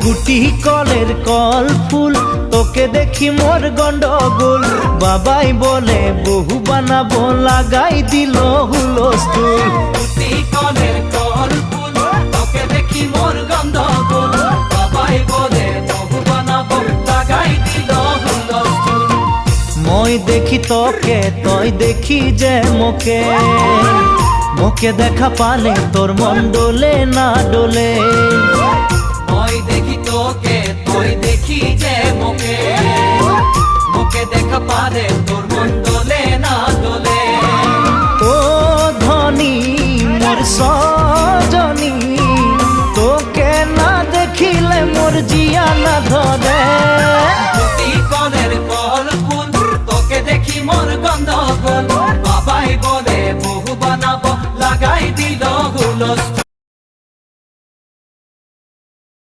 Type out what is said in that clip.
গুটি কলের কল ফুল তোকে দেখি মোর গন্ডগোল বাবাই বলে বহু বানাবো লাগাই দিল হুলস্থুল গুটি কলের কল ফুল তোকে দেখি মোর গন্ডগোল বাবাই বলে বহু বানাবো লাগাই দিল হুলস্থুল মই দেখি তোকে তই দেখি যে মোকে মোকে দেখা পালে তোর মন ডোলে না ডোলে মই দেখি তোকে তুই দেখি যে মোকে মোকে দেখা পারে তোর মন দোলে না দোলে ও ধনী মোর সজনী তোকে না দেখিলে মোর জিয়া না ধরে গুটি কলের কল ফুল তোকে দেখি মোর গন্ডগোল বাবাই বলে বহু বানাবো লাগাই দিল হুলস্থুল